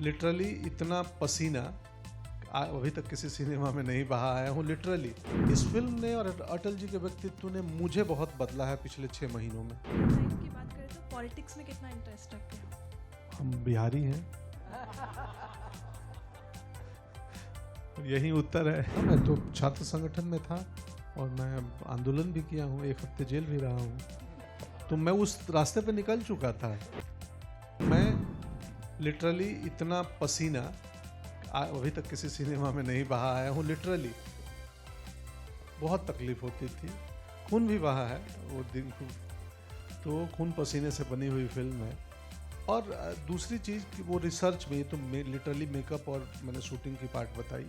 Literally इतना पसीना अभी तक किसी सिनेमा में नहीं बहा आया हूँ। लिटरली इस फिल्म ने और अटल जी के व्यक्तित्व ने मुझे बहुत बदला है पिछले 6 महीनों में। लाइफ की बात करें तो पॉलिटिक्स में कितना इंटरेस्ट रखते हैं? हम बिहारी हैं, यही उत्तर है। मैं तो छात्र संगठन में था और मैं आंदोलन भी किया हूँ, 1 हफ्ते जेल भी रहा हूँ, तो मैं उस रास्ते पे निकल चुका था। मैं लिटरली इतना पसीना अभी तक किसी सिनेमा में नहीं बहा आया हूँ। लिटरली बहुत तकलीफ होती थी, खून भी बहा है वो दिन को, तो खून पसीने से बनी हुई फिल्म है। और दूसरी चीज़ कि वो रिसर्च में तो लिटरली मेकअप और मैंने शूटिंग की पार्ट बताई।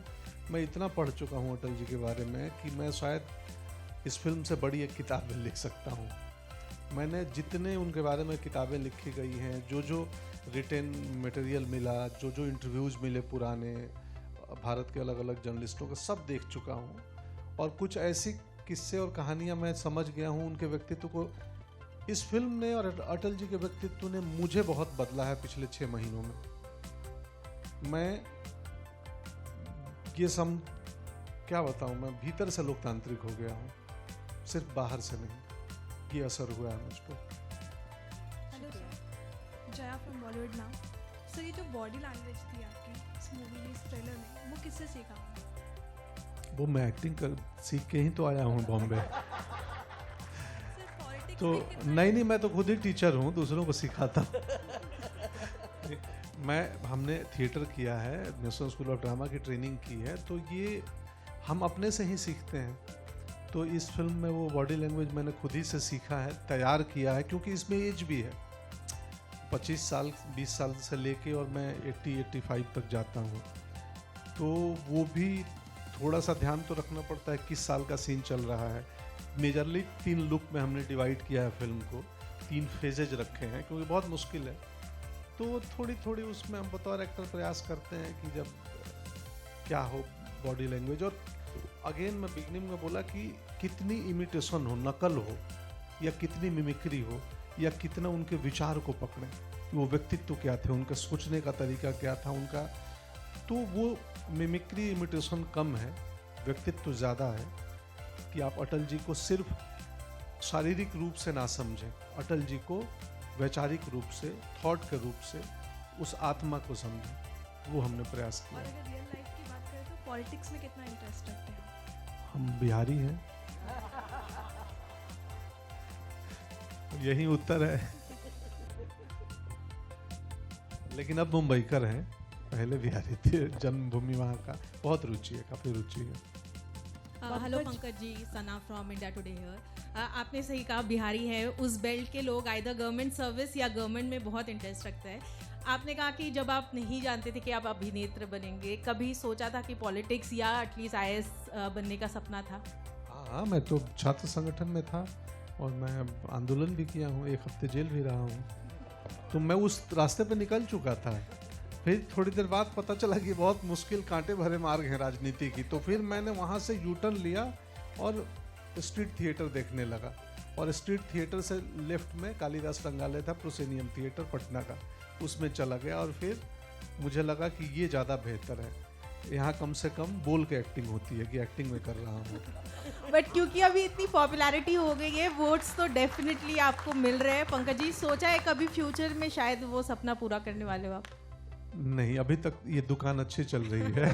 मैं इतना पढ़ चुका हूँ अटल जी के बारे में कि मैं शायद इस फिल्म से बड़ी एक किताब लिख सकता हूँ। मैंने जितने उनके बारे में किताबें लिखी गई हैं, जो रिटेन मटेरियल मिला, जो इंटरव्यूज़ मिले पुराने भारत के अलग अलग जर्नलिस्टों का, सब देख चुका हूँ। और कुछ ऐसी किस्से और कहानियाँ मैं समझ गया हूँ उनके व्यक्तित्व को। इस फिल्म ने और अटल जी के व्यक्तित्व ने मुझे बहुत बदला है पिछले 6 महीनों में। मैं ये क्या बताऊँ, मैं भीतर से लोकतांत्रिक हो गया हूँ, सिर्फ बाहर से नहीं। ये असर हुआ है मुझ पर। Hello sir, Jaya from Bollywood now. Sir, ये जो बॉडी लैंग्वेज थी आपकी इस मूवी में, इस ट्रेलर में, वो किससे सीखा आपने? वो मैं एक्टिंग कर सीख के ही तो आया हूँ बॉम्बे। सर, पॉलिटिक्स तो में कितना नहीं, मैं तो खुद ही टीचर हूँ, दूसरों को सिखाता। हमने थिएटर किया है, नेशनल स्कूल ऑफ ड्रामा की ट्रेनिंग की है, तो ये हम अपने से ही सीखते हैं। तो इस फिल्म में वो बॉडी लैंग्वेज मैंने खुद ही से सीखा है, तैयार किया है, क्योंकि इसमें एज भी है 25 साल 20 साल से लेके, और मैं 80-85 तक जाता हूँ। तो वो भी थोड़ा सा ध्यान तो रखना पड़ता है किस साल का सीन चल रहा है। मेजरली 3 लुक में हमने डिवाइड किया है फिल्म को, 3 फेजेज रखे हैं, क्योंकि बहुत मुश्किल है। तो थोड़ी उसमें हम बतौर एक्टर प्रयास करते हैं कि जब क्या हो बॉडी लैंग्वेज। और अगेन मैं बिगनिंग में बोला कि कितनी इमिटेशन हो, नकल हो, या कितनी मिमिक्री हो, या कितना उनके विचार को पकड़ें, वो व्यक्तित्व क्या थे, उनका सोचने का तरीका क्या था उनका। तो वो मिमिक्री इमिटेशन कम है, व्यक्तित्व ज़्यादा है। कि आप अटल जी को सिर्फ शारीरिक रूप से ना समझें, अटल जी को वैचारिक रूप से, थॉट के रूप से, उस आत्मा को समझें। वो हमने प्रयास और किया। अगर रियल लाइफ की बात करें तो पॉलिटिक्स में कितना इंटरेस्ट रखते हैं? हम बिहारी हैं, यही उत्तर है। लेकिन अब मुंबईकर हैं, पहले बिहारी थे, जन्मभूमि वहाँ का। बहुत रुचि है, काफ़ी रुचि है। Hello Pankaj ji, Sana from India Today here. आपने सही कहा, बिहारी है, उस बेल्ट के लोग आइदर गवर्नमेंट सर्विस या गवर्नमेंट में बहुत इंटरेस्ट रखते हैं। आपने कहा कि जब आप नहीं जानते थे कि आप अभिनेत्र बनेंगे, कभी सोचा था कि पॉलिटिक्स या एटलीस्ट IAS बनने का सपना था? हाँ, मैं तो छात्र संगठन में था और मैं आंदोलन भी किया हूँ, 1 हफ्ते जेल भी रहा हूँ, तो मैं उस रास्ते पे निकल चुका था। फिर थोड़ी देर बाद पता चला कि बहुत मुश्किल, कांटे भरे मार्ग हैं राजनीति की। तो फिर मैंने वहाँ से यूटर्न लिया और स्ट्रीट थिएटर देखने लगा। और स्ट्रीट थिएटर से लेफ्ट में कालिदास रंगालय था, प्रोसेनियम थिएटर पटना का, उसमें चला गया। और फिर मुझे लगा कि ये ज़्यादा बेहतर है, यहाँ कम से कम बोल के एक्टिंग होती है कि एक्टिंग में कर रहा हूँ। बट क्योंकि अभी इतनी पॉपुलैरिटी हो गई है, वोट्स तो डेफिनेटली आपको मिल रहे हैं। पंकज जी, सोचा है कभी फ्यूचर में शायद वो सपना पूरा करने वाले हो आप? नहीं, अभी तक ये दुकान अच्छी चल रही है।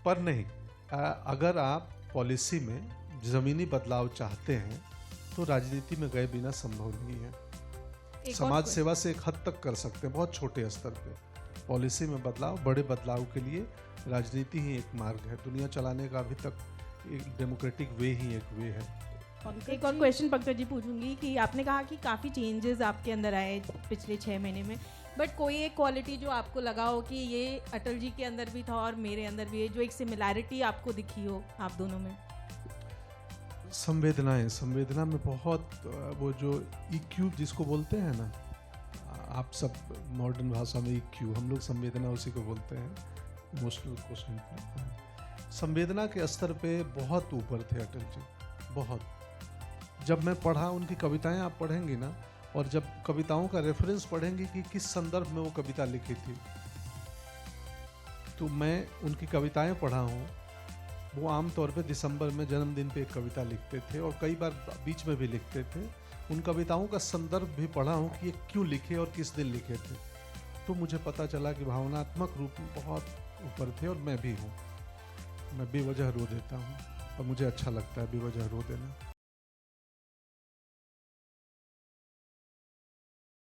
पर नहीं, अगर आप पॉलिसी में ज़मीनी बदलाव चाहते हैं तो राजनीति में गए बिना संभव नहीं है। समाज सेवा से एक हद तक कर सकते हैं, बहुत छोटे स्तर पे। पॉलिसी में बदलाव, बड़े बदलाव के लिए राजनीति ही एक मार्ग है। दुनिया चलाने का अभी तक एक डेमोक्रेटिक वे ही एक वे है। एक और क्वेश्चन पंकज जी पूछूंगी कि आपने कहा कि काफ़ी चेंजेस आपके अंदर आए पिछले 6 महीने में, बट कोई एक क्वालिटी जो आपको लगा हो कि ये अटल जी के अंदर भी था और मेरे अंदर भी है, जो एक सिमिलैरिटी आपको दिखी हो आप दोनों में? संवेदना में बहुत, वो जो EQ जिसको बोलते हैं ना, आप सब मॉडर्न भाषा में EQ, हम लोग संवेदना उसी को बोलते हैं, इमोशनल क्वेश्चन। संवेदना के स्तर पे बहुत ऊपर थे अटल जी, बहुत। जब मैं पढ़ा उनकी कविताएं, आप पढ़ेंगी ना, और जब कविताओं का रेफरेंस पढ़ेंगे कि किस संदर्भ में वो कविता लिखी थी, तो मैं उनकी कविताएं पढ़ा हूँ। वो आमतौर पे दिसंबर में जन्मदिन पे एक कविता लिखते थे और कई बार बीच में भी लिखते थे। उन कविताओं का संदर्भ भी पढ़ा हूँ कि ये क्यों लिखे और किस दिन लिखे थे। तो मुझे पता चला कि भावनात्मक रूप में बहुत ऊपर थे और मैं भी हूँ। मैं बेवजह रो देता हूँ और मुझे अच्छा लगता है बेवजह रो देना।